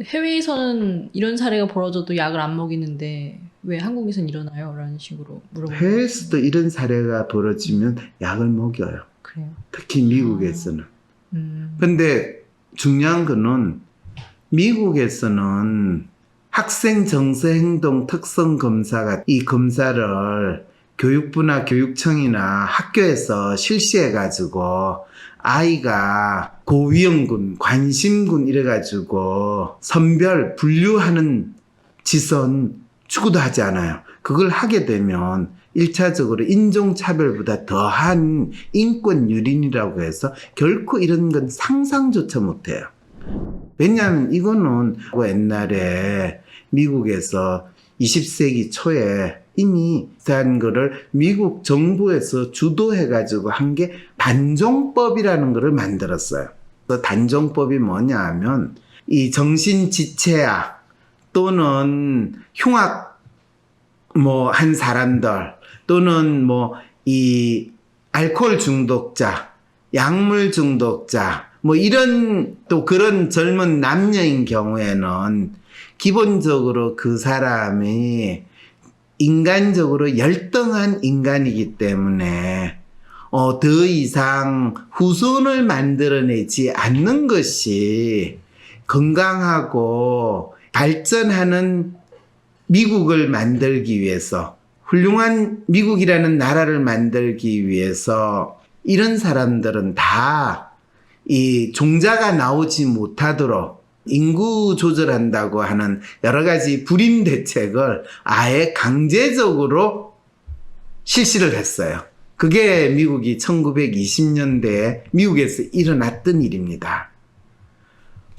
해외에서는 이런 사례가 벌어져도 약을 안 먹이는데 왜 한국에선 일어나요? 라는 식으로 물어보는 해외에서도 이런 사례가 벌어지면 약을 먹여요. 그래요. 특히 미국에서는. 음. 근데 중요한 거는 미국에서는 학생 정서 행동 특성 검사가 이 검사를 교육부나 교육청이나 학교에서 실시해가지고 아이가 고위험군, 관심군 이래가지고 선별, 분류하는 짓은 추구도 하지 않아요. 그걸 하게 되면 1차적으로 인종차별보다 더한 인권 유린이라고 해서 결코 이런 건 상상조차 못해요. 왜냐하면 이거는 옛날에 미국에서 20세기 초에 이미 한 거를 미국 정부에서 주도해가지고 한 게 단종법이라는 거를 만들었어요. 그 단종법이 뭐냐 하면 이 정신지체아 또는 흉악 한 사람들 또는 이 알코올 중독자, 약물 중독자 이런 또 그런 젊은 남녀인 경우에는 기본적으로 그 사람이 인간적으로 열등한 인간이기 때문에 더 이상 후손을 만들어내지 않는 것이 건강하고 발전하는 미국을 만들기 위해서, 훌륭한 미국이라는 나라를 만들기 위해서 이런 사람들은 다 이 종자가 나오지 못하도록 인구 조절한다고 하는 여러 가지 불임 대책을 아예 강제적으로 실시를 했어요. 그게 미국이 1920년대에 미국에서 일어났던 일입니다.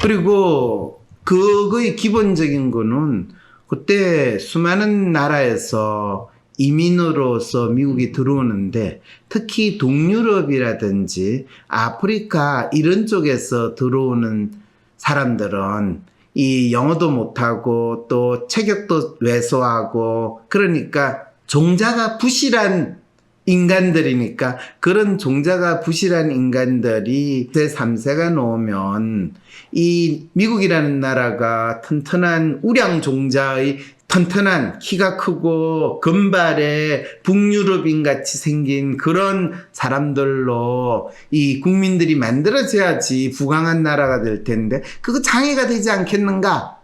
그리고 그거의 기본적인 거는 그때 수많은 나라에서 이민으로서 미국이 들어오는데 특히 동유럽이라든지 아프리카 이런 쪽에서 들어오는 사람들은 이 영어도 못하고 또 체격도 왜소하고 그러니까 종자가 부실한 인간들이니까 그런 종자가 부실한 인간들이 2세, 3세가 놓으면 이 미국이라는 나라가 튼튼한 우량 종자의 튼튼한 키가 크고 금발에 북유럽인 같이 생긴 그런 사람들로 이 국민들이 만들어져야지 부강한 나라가 될 텐데 그거 장애가 되지 않겠는가?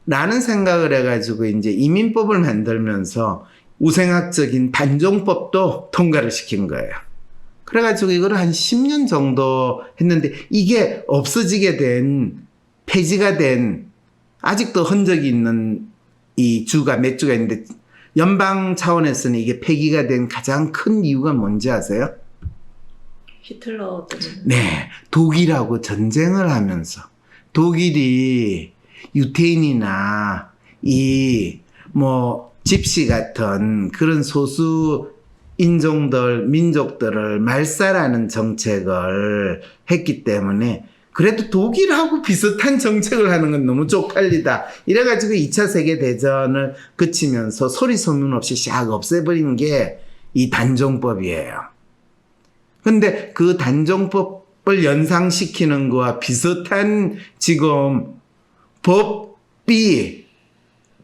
라는 생각을 해가지고 이제 이민법을 만들면서 우생학적인 단종법도 통과를 시킨 거예요. 그래가지고 이걸 한 10년 정도 했는데 이게 없어지게 폐지가 된 아직도 흔적이 있는 이 주가 몇 주가 있는데 연방 차원에서는 이게 폐기가 된 가장 큰 이유가 뭔지 아세요? 히틀러 때문에. 네, 독일하고 전쟁을 하면서 독일이 유태인이나 집시 같은 그런 소수 인종들, 민족들을 말살하는 정책을 했기 때문에 그래도 독일하고 비슷한 정책을 하는 건 너무 쪽팔리다. 이래가지고 2차 세계대전을 거치면서 소리 소문 없이 샥 없애버린 게 이 단종법이에요. 근데 그 단종법을 연상시키는 거와 비슷한 지금 법이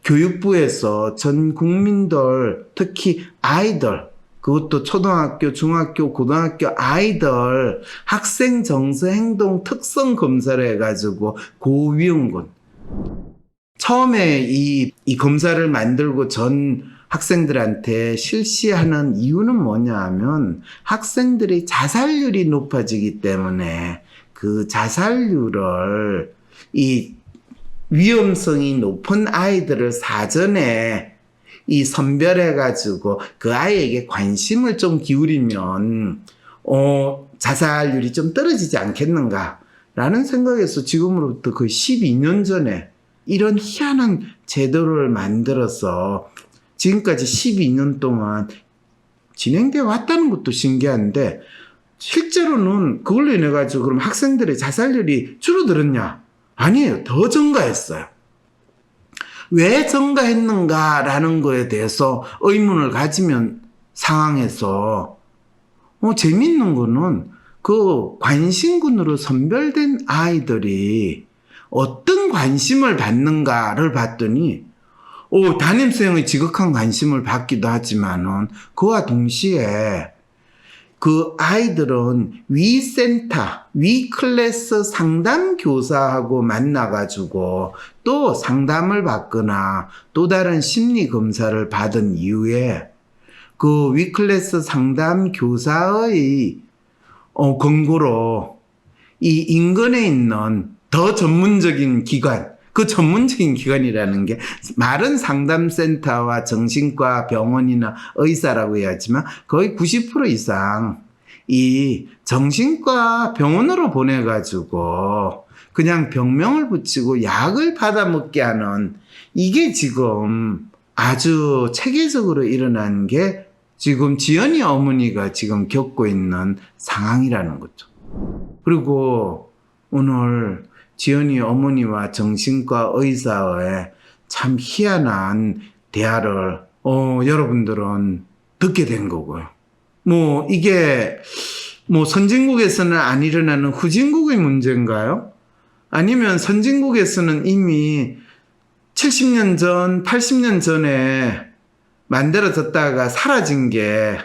교육부에서 전 국민들, 특히 아이들, 그것도 초등학교, 중학교, 고등학교 아이들 학생 정서 행동 특성 검사를 해가지고 고위험군. 처음에 이 검사를 만들고 전 학생들한테 실시하는 이유는 뭐냐 하면 학생들의 자살률이 높아지기 때문에 그 자살률을 이 위험성이 높은 아이들을 사전에 이 선별해가지고 그 아이에게 관심을 좀 기울이면 자살률이 좀 떨어지지 않겠는가라는 생각에서 지금으로부터 거의 12년 전에 이런 희한한 제도를 만들어서 지금까지 12년 동안 진행돼 왔다는 것도 신기한데 실제로는 그걸로 인해 가지고 그럼 학생들의 자살률이 줄어들었냐? 아니에요. 더 증가했어요. 왜 증가했는가라는 거에 대해서 의문을 가지면 상황에서 재밌는 거는 그 관심군으로 선별된 아이들이 어떤 관심을 받는가를 봤더니 담임쌤의 지극한 관심을 받기도 하지만은 그와 동시에 그 아이들은 위센터, 위클래스 상담 교사하고 만나가지고 또 상담을 받거나 또 다른 심리 검사를 받은 이후에 그 위클래스 상담 교사의 권고로 이 인근에 있는 더 전문적인 기관, 그 전문적인 기관이라는 게 말은 상담센터와 정신과 병원이나 의사라고 해야지만 거의 90% 이상 이 정신과 병원으로 보내가지고 그냥 병명을 붙이고 약을 받아먹게 하는 이게 지금 아주 체계적으로 일어난 게 지금 지연이 어머니가 지금 겪고 있는 상황이라는 거죠. 그리고 오늘 지연이 어머니와 정신과 의사의 참 희한한 대화를 여러분들은 듣게 된 거고요. 이게 선진국에서는 안 일어나는 후진국의 문제인가요? 아니면 선진국에서는 이미 70년 전, 80년 전에 만들어졌다가 사라진 게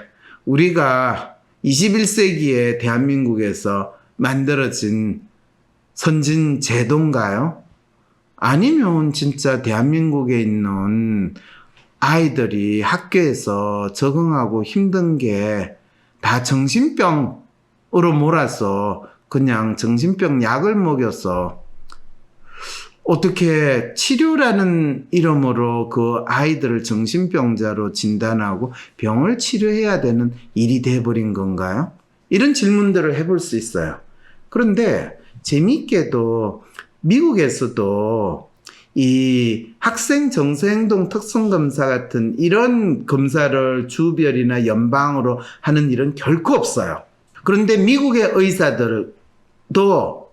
우리가 21세기에 대한민국에서 만들어진 선진 제도인가요? 아니면 진짜 대한민국에 있는 아이들이 학교에서 적응하고 힘든 게 다 정신병으로 몰아서 그냥 정신병 약을 먹여서 어떻게 치료라는 이름으로 그 아이들을 정신병자로 진단하고 병을 치료해야 되는 일이 돼버린 건가요? 이런 질문들을 해볼 수 있어요. 그런데 재미있게도 미국에서도 이 학생 정서행동 특성검사 같은 이런 검사를 주별이나 연방으로 하는 일은 결코 없어요. 그런데 미국의 의사들도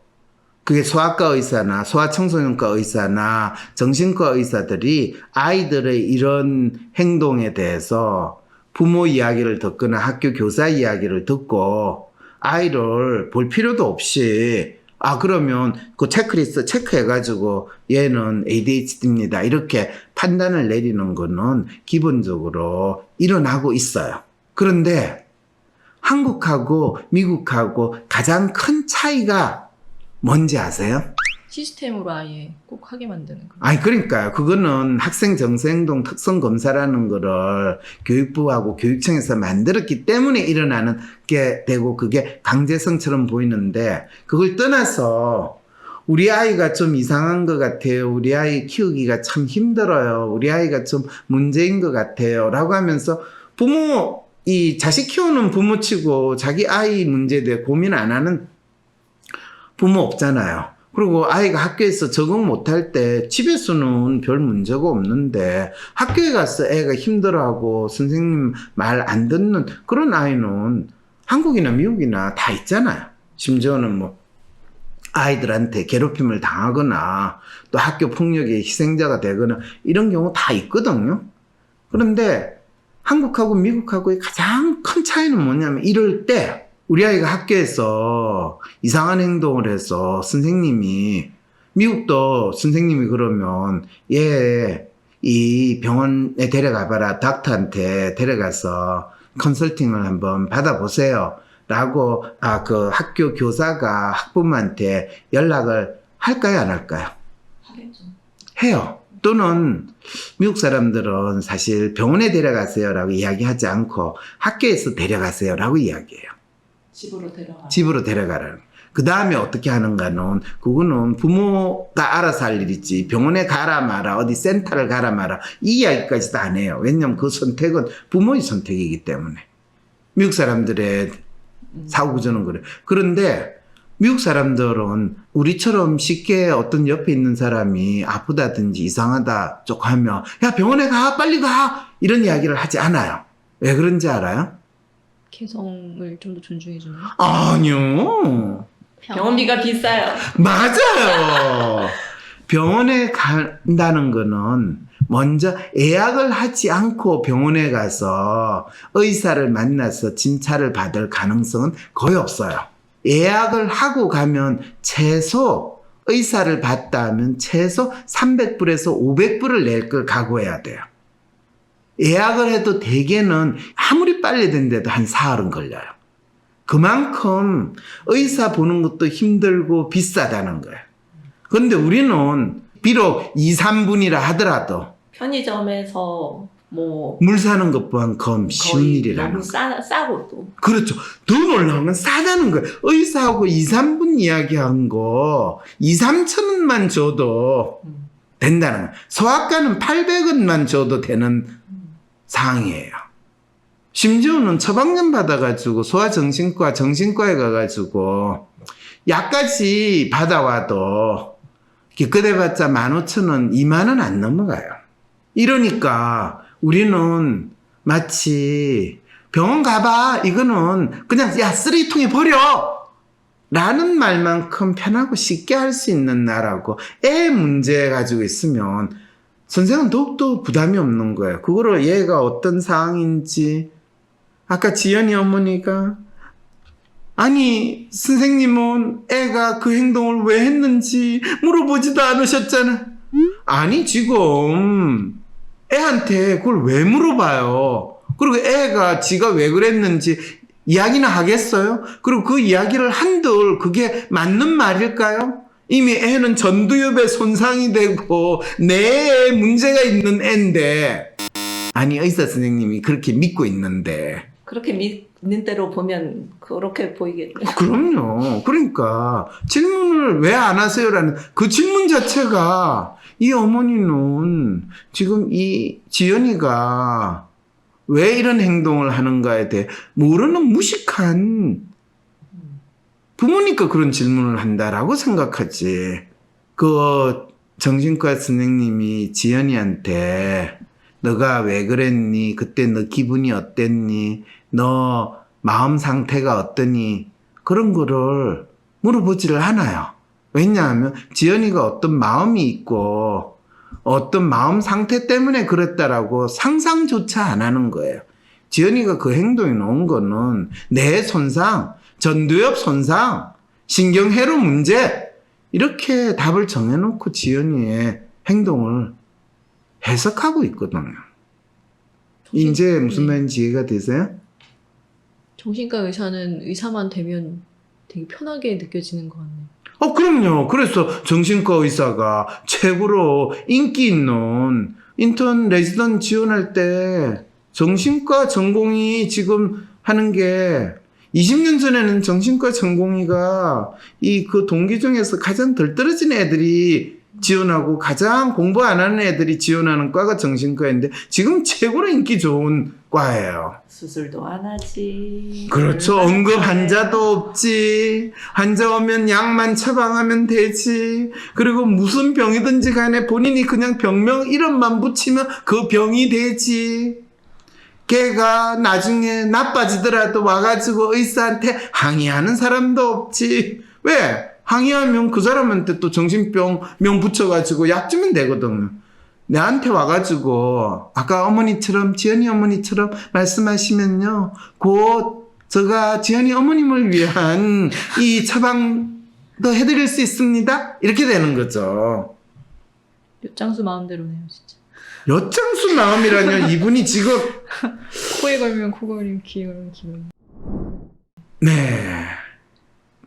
그게 소아과 의사나 소아청소년과 의사나 정신과 의사들이 아이들의 이런 행동에 대해서 부모 이야기를 듣거나 학교 교사 이야기를 듣고 아이를 볼 필요도 없이 그러면 그 체크리스트 체크해가지고 얘는 ADHD입니다. 이렇게 판단을 내리는 거는 기본적으로 일어나고 있어요. 그런데 한국하고 미국하고 가장 큰 차이가 뭔지 아세요? 시스템으로 아예 꼭 하게 만드는 거. 그러니까요. 그거는 학생 정서행동 특성 검사라는 거를 교육부하고 교육청에서 만들었기 때문에 일어나는 게 되고 그게 강제성처럼 보이는데 그걸 떠나서 우리 아이가 좀 이상한 것 같아요. 우리 아이 키우기가 참 힘들어요. 우리 아이가 좀 문제인 것 같아요. 라고 하면서 이 자식 키우는 부모 치고 자기 아이 문제에 대해 고민 안 하는 부모 없잖아요. 그리고 아이가 학교에서 적응 못할 때 집에서는 별 문제가 없는데 학교에 가서 애가 힘들어하고 선생님 말 안 듣는 그런 아이는 한국이나 미국이나 다 있잖아요. 심지어는 아이들한테 괴롭힘을 당하거나 또 학교 폭력의 희생자가 되거나 이런 경우 다 있거든요. 그런데 한국하고 미국하고의 가장 큰 차이는 뭐냐면 이럴 때 우리 아이가 학교에서 이상한 행동을 해서 선생님이 미국도 선생님이 그러면 얘 이 병원에 데려가봐라 닥터한테 데려가서 컨설팅을 한번 받아보세요 라고 그 학교 교사가 학부모한테 연락을 할까요 안 할까요? 하겠죠. 해요. 또는 미국 사람들은 사실 병원에 데려가세요 라고 이야기하지 않고 학교에서 데려가세요 라고 이야기해요. 집으로 데려가라는. 그 다음에 어떻게 하는가는 그거는 부모가 알아서 할 일이지 병원에 가라 마라 어디 센터를 가라 마라 이 이야기까지도 안 해요. 왜냐하면 그 선택은 부모의 선택이기 때문에. 미국 사람들의 사고구조는 그래요. 그런데 미국 사람들은 우리처럼 쉽게 어떤 옆에 있는 사람이 아프다든지 이상하다 쪽 하면 야 병원에 가 빨리 가 이런 이야기를 하지 않아요. 왜 그런지 알아요? 개성을 좀 더 존중해주는. 아니요. 병원비가 비싸요. 맞아요. 병원에 간다는 거는 먼저 예약을 하지 않고 병원에 가서 의사를 만나서 진찰을 받을 가능성은 거의 없어요. 예약을 하고 가면 최소 의사를 봤다 하면 최소 300불에서 500불을 낼 걸 각오해야 돼요. 예약을 해도 대개는 아무리 빨리 된데도 한 사흘은 걸려요. 그만큼 의사 보는 것도 힘들고 비싸다는 거예요. 그런데 우리는 비록 2, 3분이라 하더라도 편의점에서 뭐 물 사는 것보단 쉬운 거의 일이라는 너무 거예요. 싸고 또 그렇죠. 더 놀라운 건 싸다는 거예요. 의사하고 2, 3분 이야기한 거 2, 3천 원만 줘도 된다는 거예요. 소아과는 800원만 줘도 되는 상황이에요. 심지어는 처방전 받아가지고 소아정신과, 정신과에 가가지고 약까지 받아와도 기껏해봤자 15,000원, 2만원 안 넘어가요. 이러니까 우리는 마치 병원 가봐, 이거는 그냥 야 쓰레기통에 버려! 라는 말만큼 편하고 쉽게 할 수 있는 나라고 애 문제 가지고 있으면 선생은 더욱더 부담이 없는 거예요. 그거를 얘가 어떤 상황인지 아까 지연이 어머니가 아니 선생님은 애가 그 행동을 왜 했는지 물어보지도 않으셨잖아. 아니 지금 애한테 그걸 왜 물어봐요. 그리고 애가 지가 왜 그랬는지 이야기나 하겠어요? 그리고 그 이야기를 한들 그게 맞는 말일까요? 이미 애는 전두엽에 손상이 되고 뇌에 문제가 있는 애인데 아니 의사 선생님이 그렇게 믿고 있는데 그렇게 믿는 대로 보면 그렇게 보이겠네요. 그럼요. 그러니까 질문을 왜 안 하세요라는 그 질문 자체가 이 어머니는 지금 이 지연이가 왜 이런 행동을 하는가에 대해 모르는 무식한 부모니까 그런 질문을 한다라고 생각하지. 그 정신과 선생님이 지연이한테 너가 왜 그랬니? 그때 너 기분이 어땠니? 너 마음 상태가 어떠니? 그런 거를 물어보지를 않아요. 왜냐하면 지연이가 어떤 마음이 있고 어떤 마음 상태 때문에 그랬다라고 상상조차 안 하는 거예요. 지연이가 그 행동이 나온 거는 뇌 손상, 전두엽 손상, 신경회로 문제 이렇게 답을 정해놓고 지연이의 행동을 해석하고 있거든요. 이제 무슨 말인지 이해가 되세요? 정신과 의사는 의사만 되면 되게 편하게 느껴지는 것 같네요. 그럼요. 그래서 정신과 의사가 최고로 인기 있는 인턴 레지던트 지원할 때 정신과 전공의 지금 하는 게 20년 전에는 정신과 전공의가 그 동기 중에서 가장 덜 떨어진 애들이 지원하고 가장 공부 안 하는 애들이 지원하는 과가 정신과인데 지금 최고로 인기 좋은 과예요. 수술도 안 하지. 그렇죠. 응급 환자도 없지. 환자 오면 약만 처방하면 되지. 그리고 무슨 병이든지 간에 본인이 그냥 병명 이름만 붙이면 그 병이 되지. 걔가 나중에 나빠지더라도 와가지고 의사한테 항의하는 사람도 없지. 왜? 항의하면 그 사람한테 또 정신병 명 붙여가지고 약 주면 되거든요. 내한테 와가지고 아까 어머니처럼 지연이 어머니처럼 말씀하시면요 곧 제가 지연이 어머님을 위한 이 처방도 해드릴 수 있습니다. 이렇게 되는 거죠. 엿장수 마음대로네요, 진짜. 엿장수 마음이라뇨. 이분이 지금 코에 걸면 코 걸림, 귀에 걸면 귀 걸림. 네.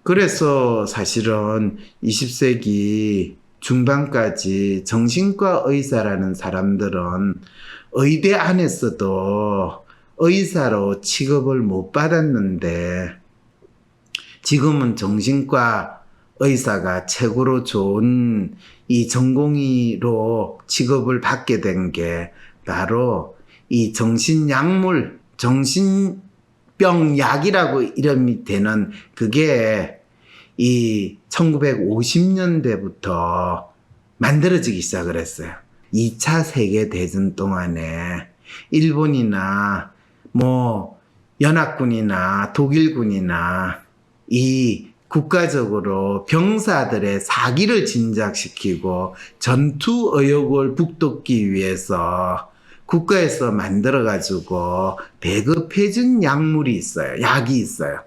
그래서 사실은 20세기 중반까지 정신과 의사라는 사람들은 의대 안에서도 의사로 취급을 못 받았는데 지금은 정신과 의사가 최고로 좋은 이 전공의로 취급을 받게 된 게 바로 이 정신약물, 정신병약이라고 이름이 되는 그게 이 1950년대부터 만들어지기 시작을 했어요. 2차 세계대전 동안에 일본이나 연합군이나 독일군이나 이 국가적으로 병사들의 사기를 진작시키고 전투 의욕을 북돋기 위해서 국가에서 만들어가지고 배급해준 약물이 있어요. 약이 있어요.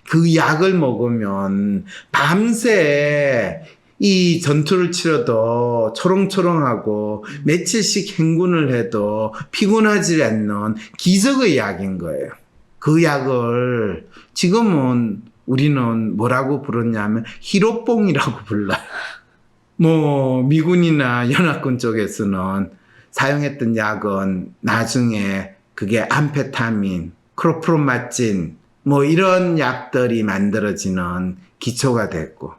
그 약을 먹으면 밤새 이 전투를 치러도 초롱초롱하고 며칠씩 행군을 해도 피곤하지 않는 기적의 약인 거예요. 그 약을 지금은 우리는 뭐라고 부르냐면 히로뽕이라고 불러요. 뭐 미군이나 연합군 쪽에서는 사용했던 약은 나중에 그게 암페타민, 크로프로마진 뭐 이런 약들이 만들어지는 기초가 됐고,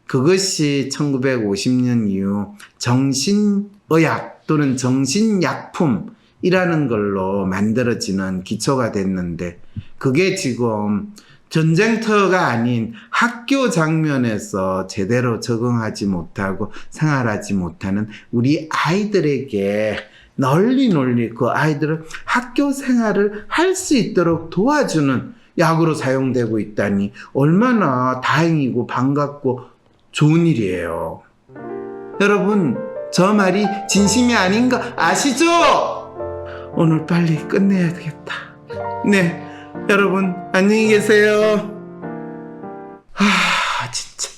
그것이 1950년 이후 정신의학 또는 정신약품이라는 걸로 만들어지는 기초가 됐는데, 그게 지금 전쟁터가 아닌 학교 장면에서 제대로 적응하지 못하고 생활하지 못하는 우리 아이들에게 널리 그 아이들을 학교 생활을 할 수 있도록 도와주는 약으로 사용되고 있다니 얼마나 다행이고 반갑고 좋은 일이에요. 여러분, 저 말이 진심이 아닌가 아시죠? 오늘 빨리 끝내야 되겠다. 네, 여러분 안녕히 계세요. 진짜.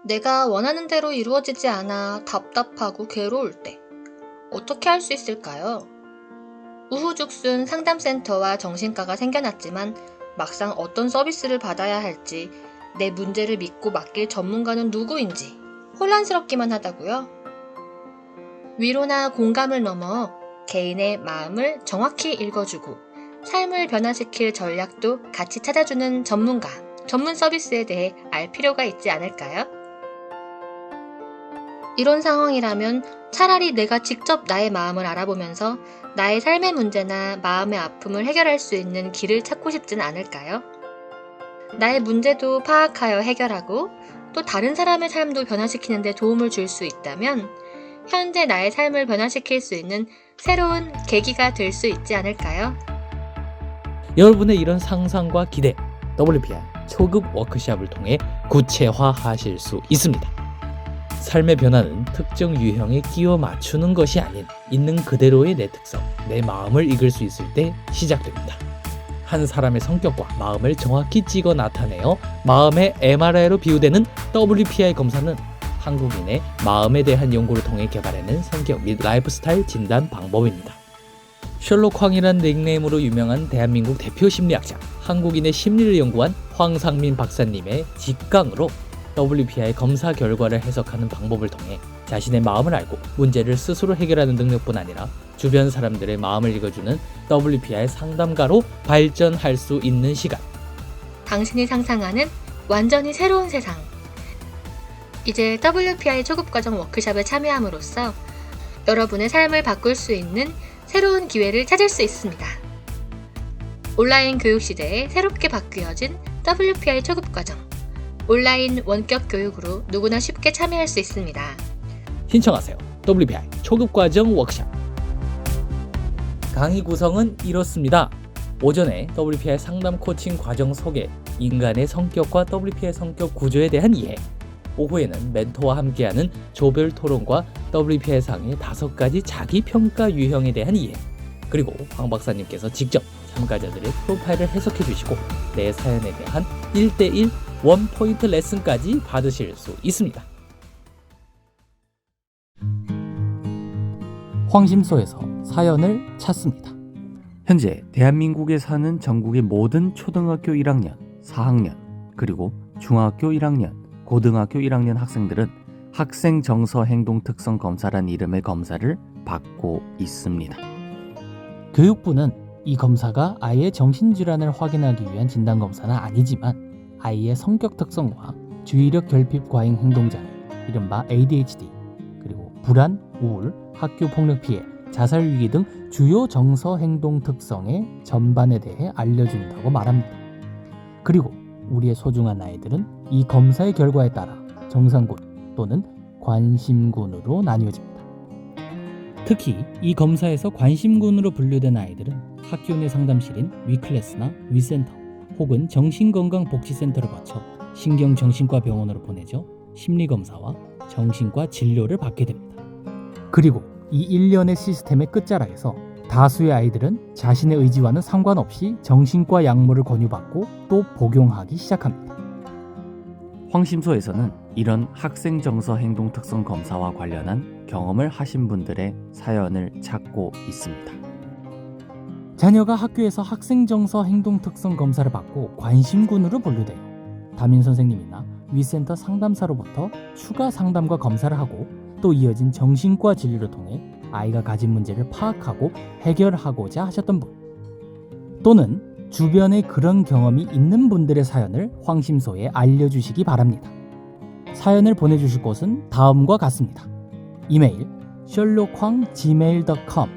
내가 원하는 대로 이루어지지 않아 답답하고 괴로울 때 어떻게 할 수 있을까요? 우후죽순 상담센터와 정신과가 생겨났지만 막상 어떤 서비스를 받아야 할지, 내 문제를 믿고 맡길 전문가는 누구인지 혼란스럽기만 하다고요? 위로나 공감을 넘어 개인의 마음을 정확히 읽어주고 삶을 변화시킬 전략도 같이 찾아주는 전문가, 전문 서비스에 대해 알 필요가 있지 않을까요? 이런 상황이라면 차라리 내가 직접 나의 마음을 알아보면서 나의 삶의 문제나 마음의 아픔을 해결할 수 있는 길을 찾고 싶진 않을까요? 나의 문제도 파악하여 해결하고 또 다른 사람의 삶도 변화시키는 데 도움을 줄 수 있다면 현재 나의 삶을 변화시킬 수 있는 새로운 계기가 될 수 있지 않을까요? 여러분의 이런 상상과 기대, WPI 초급 워크숍을 통해 구체화하실 수 있습니다. 삶의 변화는 특정 유형에 끼워 맞추는 것이 아닌 있는 그대로의 내 특성, 내 마음을 읽을 수 있을 때 시작됩니다. 한 사람의 성격과 마음을 정확히 찍어 나타내어 마음의 MRI로 비유되는 WPI 검사는 한국인의 마음에 대한 연구를 통해 개발해낸 성격 및 라이프스타일 진단 방법입니다. 셜록 황이란 닉네임으로 유명한 대한민국 대표 심리학자, 한국인의 심리를 연구한 황상민 박사님의 직강으로 WPI 검사 결과를 해석하는 방법을 통해 자신의 마음을 알고 문제를 스스로 해결하는 능력뿐 아니라 주변 사람들의 마음을 읽어주는 WPI 상담가로 발전할 수 있는 시간. 당신이 상상하는 완전히 새로운 세상. 이제 WPI 초급과정 워크숍에 참여함으로써 여러분의 삶을 바꿀 수 있는 새로운 기회를 찾을 수 있습니다. 온라인 교육 시대에 새롭게 바뀌어진 WPI 초급과정. 온라인 원격 교육으로 누구나 쉽게 참여할 수 있습니다. 신청하세요. WPI 초급과정 워크숍. 강의 구성은 이렇습니다. 오전에 WPI 상담 코칭 과정 소개, 인간의 성격과 WPI 성격 구조에 대한 이해. 오후에는 멘토와 함께하는 조별 토론과 WPI 상의 5가지 자기평가 유형에 대한 이해. 그리고 황 박사님께서 직접 참가자들의 프로파일을 해석해 주시고 내 사연에 대한 1:1 원포인트 레슨까지 받으실 수 있습니다. 황심소에서 사연을 찾습니다. 현재 대한민국에 사는 전국의 모든 초등학교 1학년, 4학년, 그리고 중학교 1학년, 고등학교 1학년 학생들은 학생 정서 행동 특성 검사란 이름의 검사를 받고 있습니다. 교육부는 이 검사가 아이의 정신질환을 확인하기 위한 진단검사는 아니지만 아이의 성격 특성과 주의력 결핍 과잉 행동장애, 이른바 ADHD, 그리고 불안, 우울, 학교 폭력 피해, 자살 위기 등 주요 정서 행동 특성의 전반에 대해 알려준다고 말합니다. 그리고 우리의 소중한 아이들은 이 검사의 결과에 따라 정상군 또는 관심군으로 나뉘어집니다. 특히 이 검사에서 관심군으로 분류된 아이들은 학교 내 상담실인 위클래스나 위센터 혹은 정신건강복지센터를 거쳐 신경정신과 병원으로 보내져 심리검사와 정신과 진료를 받게 됩니다. 그리고 이 일련의 시스템의 끝자락에서 다수의 아이들은 자신의 의지와는 상관없이 정신과 약물을 권유받고 또 복용하기 시작합니다. 황심소에서는 이런 학생 정서 행동 특성 검사와 관련한 경험을 하신 분들의 사연을 찾고 있습니다. 자녀가 학교에서 학생 정서 행동 특성 검사를 받고 관심군으로 분류되어 담임 선생님이나 위센터 상담사로부터 추가 상담과 검사를 하고 또 이어진 정신과 진료를 통해 아이가 가진 문제를 파악하고 해결하고자 하셨던 분, 또는 주변에 그런 경험이 있는 분들의 사연을 황심소에 알려주시기 바랍니다. 사연을 보내주실 곳은 다음과 같습니다. 이메일 sherlockwhang@gmail.com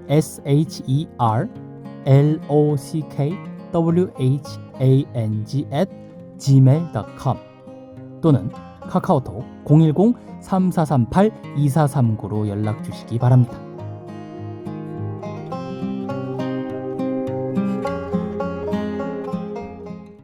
sherlockwhang@gmail.com 또는 카카오톡 010-3438-2439로 연락 주시기 바랍니다.